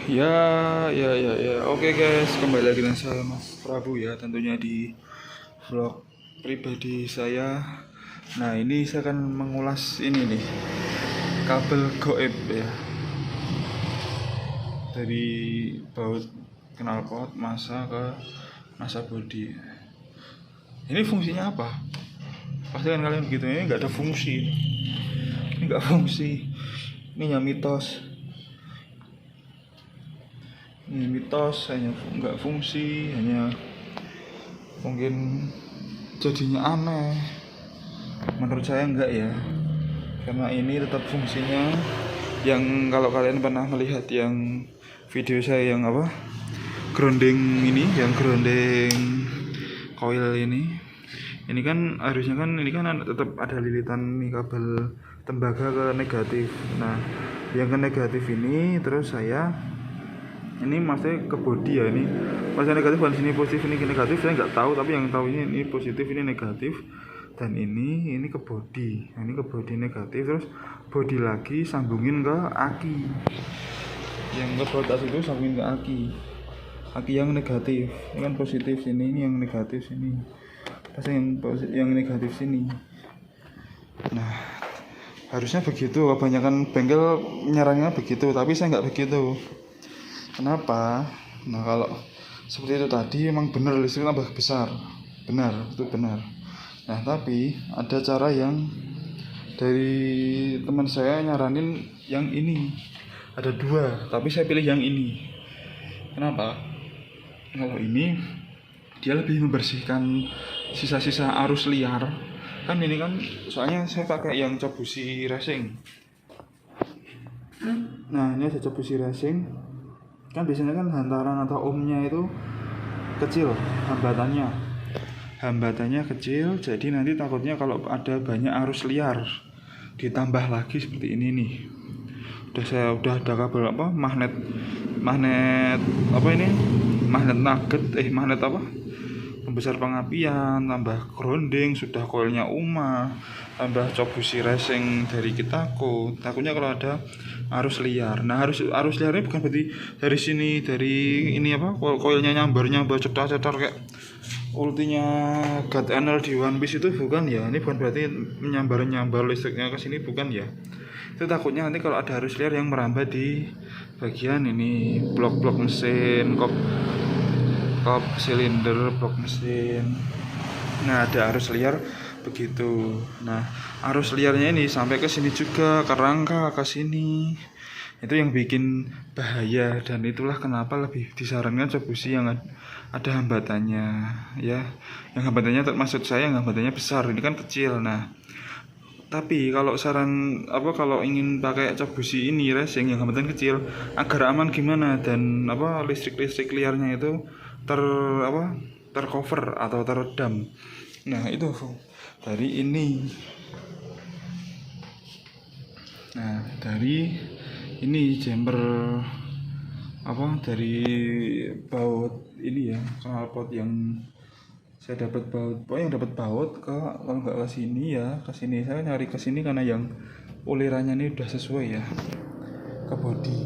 Ya. Oke guys, kembali lagi dengan saya Mas Prabu ya, tentunya di vlog pribadi saya. Nah, ini saya akan mengulas ini nih, kabel goib ya. Dari baut knalpot masa ke masa bodi. Ini fungsinya apa? Pasti kan kalian begitu, ini nggak ada fungsi. Ini nggak fungsi. Ini hanya mitos. Ini mitos, hanya nggak fungsi, hanya mungkin jadinya aneh. Menurut saya enggak ya, karena ini tetap fungsinya. Yang kalau kalian pernah melihat yang video saya yang apa, grounding ini, yang grounding coil ini kan harusnya kan ini kan tetap ada lilitan nih kabel tembaga ke negatif. Nah, yang ke negatif ini terus saya ini maksudnya ke body ya, ini maksudnya negatif bukan sini positif ini negatif, saya nggak tahu, tapi yang tahu ini positif ini negatif, dan ini ke body. Nah, ini ke body negatif, terus body lagi sambungin ke aki, yang ke batas itu sambungin ke aki yang negatif. Ini kan positif sini, ini yang negatif sini, pas yang negatif sini. Nah, harusnya begitu, kebanyakan bengkel nyaranya begitu, tapi saya nggak begitu. Kenapa? Nah, kalau seperti itu tadi emang benar listrik tambah besar, benar, itu benar. Nah, tapi ada cara yang dari teman saya nyaranin yang ini, ada dua, tapi saya pilih yang ini. Kenapa? Kalau ini dia lebih membersihkan sisa-sisa arus liar. Kan ini kan soalnya saya pakai yang Cobusi Racing. Nah, ini ada Cobusi Racing. Kan biasanya kan hantaran atau ohmnya itu kecil, hambatannya kecil, jadi nanti takutnya kalau ada banyak arus liar ditambah lagi seperti ini nih. Udah ada kabel apa, magnet apa ini, magnet nugget, magnet apa, pembesar pengapian, tambah grounding, sudah koilnya UMA, tambah Cobusi Racing dari Kitako. Takutnya kalau ada arus liar. Nah, arus liarnya bukan berarti dari sini, dari ini apa, koilnya nyambar cetar kayak ultinya God Enel di One Piece itu, bukan ya. Ini bukan berarti menyambar listriknya ke sini, bukan ya. Itu takutnya nanti kalau ada arus liar yang merambat di bagian ini, blok mesin, kop silinder, blok mesin. Nah, ada arus liar begitu. Nah, arus liarnya ini sampai ke sini juga, ke rangka, ke sini. Itu yang bikin bahaya, dan itulah kenapa lebih disarankan Cobusi yang ada hambatannya ya. Yang hambatannya, maksud saya yang hambatannya besar, ini kan kecil. Nah, tapi kalau saran apa, kalau ingin pakai Cobusi ini Racing yang hambatan kecil agar aman gimana, dan apa, listrik liarnya itu tercover atau teredam. Nah, itu dari ini. Nah, dari ini jumper apa, dari baut ini ya, knalpot yang saya dapat baut, pokoknya yang dapat baut kalau nggak ke sini ya, ke sini. Saya nyari ke sini karena yang ulirannya ini udah sesuai ya, ke body.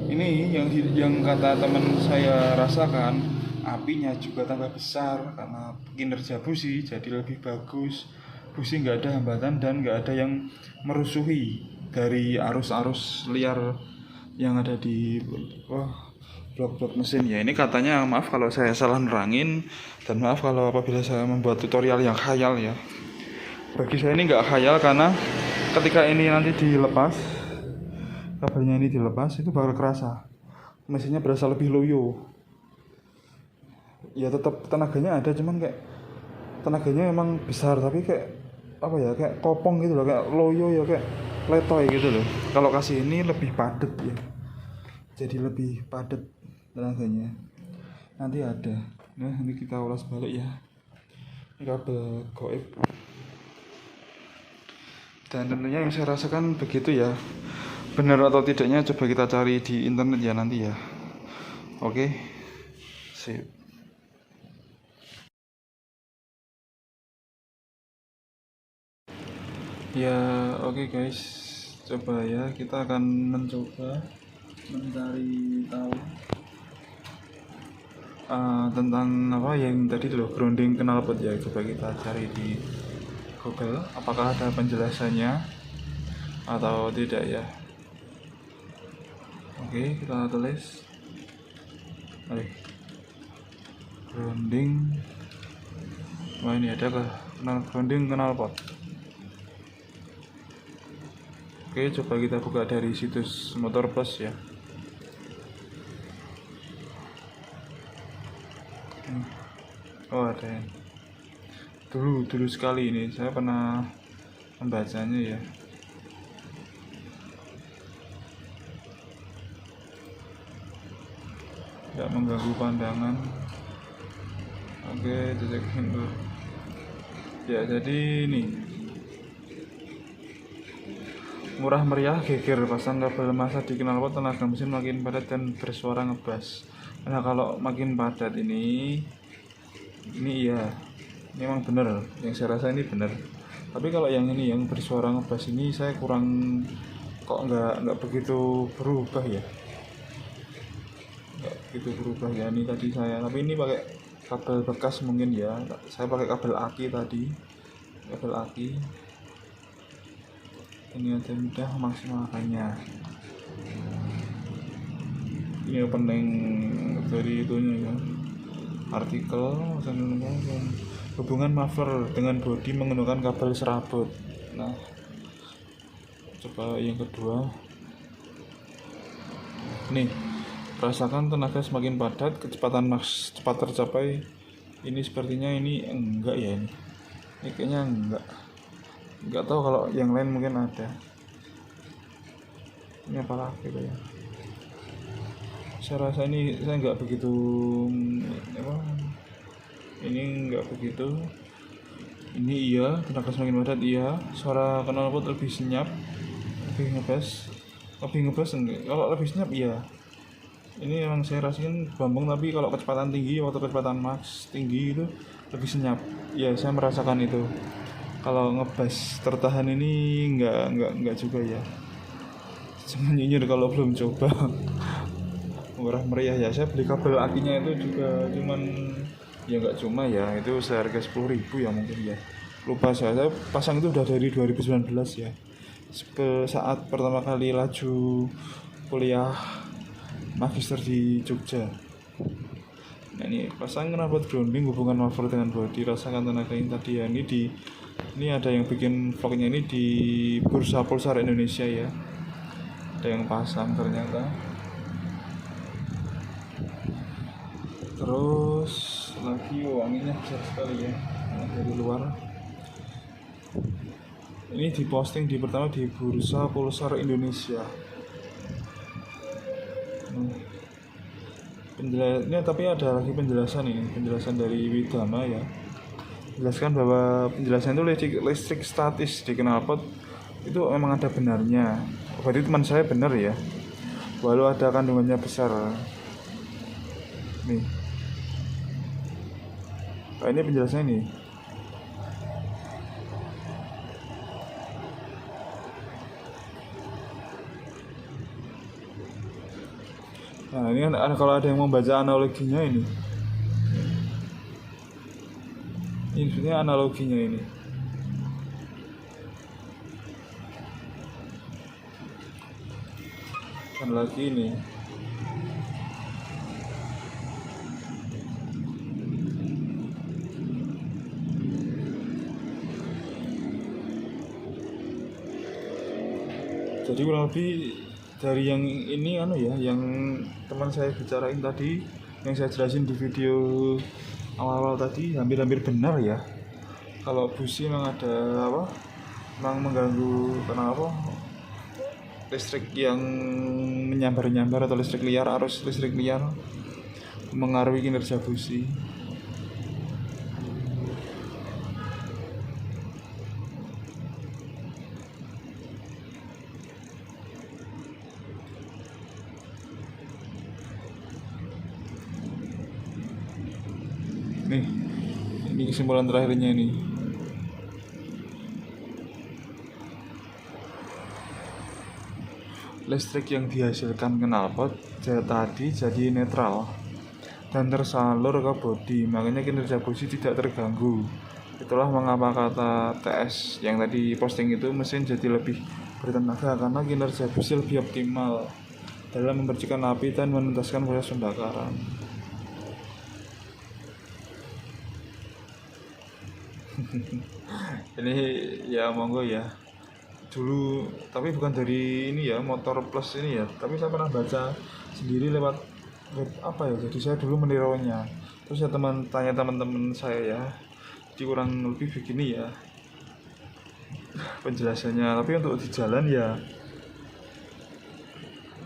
Ini yang kata teman saya rasakan, apinya juga tambah besar karena kinerja busi jadi lebih bagus. Busi nggak ada hambatan dan nggak ada yang merusuhi dari arus liar yang ada di blok mesin ya. Ini katanya, maaf kalau saya salah nerangin, dan maaf kalau apabila saya membuat tutorial yang khayal ya. Bagi saya ini nggak khayal, karena ketika ini nanti dilepas, kabelnya ini dilepas, itu bakal kerasa mesinnya berasa lebih loyo ya. Tetap tenaganya ada, cuman kayak tenaganya memang besar, tapi kayak apa ya, kayak kopong gitu loh, kayak loyo ya, kayak letoy gitu loh. Kalau kasih ini lebih padat ya, jadi lebih padat tenaganya. Nanti ada. Nah, ini kita ulas balik ya, ini kabel goib. Dan tentunya yang saya rasakan begitu ya. Benar atau tidaknya coba kita cari di internet ya nanti ya. Oke, sip. Ya, oke guys, coba ya, kita akan mencoba mencari tahu tentang apa yang tadi loh, grounding knalpot ya. Coba kita cari di Google apakah ada penjelasannya atau tidak ya. Oke, kita tulis grounding. Wah, ini ada ke grounding knalpot. Oke, coba kita buka dari situs Motor Plus ya. Oh, ada ya. Dulu sekali ini saya pernah membacanya ya. Tidak mengganggu pandangan. Oke, cekin dulu ya. Jadi ini murah meriah, geger, pasang kabel massa di knalpot, tenaga mesin makin padat dan bersuara ngebas. Nah, kalau makin padat ini iya, ini memang benar, yang saya rasa ini benar. Tapi kalau yang ini yang bersuara ngebas ini saya kurang, kok nggak begitu berubah ya, nggak begitu berubah ya. Ini tadi saya, tapi ini pakai kabel bekas mungkin ya. Saya pakai kabel aki tadi, kabel aki. Ini ada mudah maksimalkannya. Ini opening dari itunya ya, artikel hubungan muffler dengan bodi menggunakan kabel serabut. Nah, coba yang kedua nih, rasakan tenaga semakin padat, kecepatan max cepat tercapai. Ini sepertinya ini enggak ya, ini kayaknya enggak tahu, kalau yang lain mungkin ada. Ini apa lagi ya, saya rasa ini saya nggak begitu ini nggak begitu. Ini iya, tenaga semakin padat iya, suara knalpot lebih senyap, lebih ngebas enggak. Kalau lebih senyap iya, ini emang saya rasain bambang. Tapi kalau kecepatan tinggi, waktu kecepatan max tinggi itu lebih senyap ya, saya merasakan itu. Kalau ngebas tertahan ini enggak juga ya, cuma nyinyir kalau belum coba. Murah meriah ya, saya beli kabel akinya itu juga cuman ya, enggak cuma ya, itu seharga 10.000 ya mungkin ya, lupa saya pasang itu udah dari 2019 ya, saat pertama kali laju kuliah magister di Jogja. Nah, ini pasang knalpot grounding, hubungan muffler dengan bodi, rasakan tenaga ini tadi ya. Ini ada yang bikin vlognya ini di Bursa Pulsar Indonesia ya, ada yang pasang ternyata. Terus lagi wanginya besar sekali ya, dari luar. Ini diposting pertama di Bursa Pulsar Indonesia. Ini tapi ada lagi penjelasan dari Widama ya. Jelaskan bahwa penjelasan itu listrik statis di knalpot itu memang ada benarnya. Berarti teman saya benar ya, walau ada kandungannya besar. Nih, ini penjelasannya nih. Nah, ini kan kalau ada yang membaca analoginya ini sebenarnya analoginya ini. Dan lagi ini, jadi kurang lebih dari yang ini yang teman saya bicarain tadi, yang saya jelasin di video awal-awal tadi, hampir-hampir benar ya. Kalau busi memang ada memang mengganggu karena listrik yang menyambar-nyambar atau listrik liar, arus listrik liar mengaruhi kinerja busi. Nih, ini kesimpulan terakhirnya ini. listrik yang dihasilkan knalpot tadi jadi netral dan tersalur ke bodi, makanya kinerja busi tidak terganggu. Itulah mengapa kata TS yang tadi posting itu mesin jadi lebih bertenaga karena kinerja busi lebih optimal dalam mempercikan api dan menuntaskan proses pembakaran. Ini ya monggo ya. Dulu tapi bukan dari ini ya, motor plus ini ya, tapi saya pernah baca sendiri lewat web apa ya, jadi saya dulu menirunya. Terus ya tanya teman-teman saya ya, jadi kurang lebih begini ya penjelasannya. Tapi untuk di jalan ya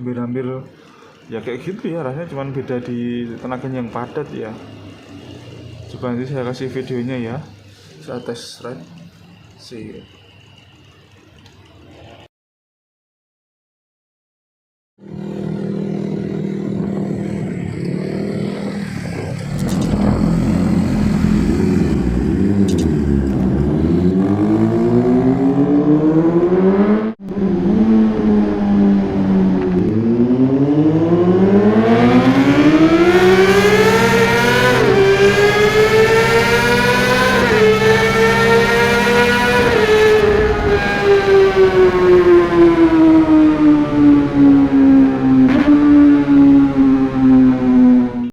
hampir-hampir ya kayak gitu ya, rasanya cuman beda di tenaganya yang padat ya. Coba nanti saya kasih videonya ya, saya tes ride. See you.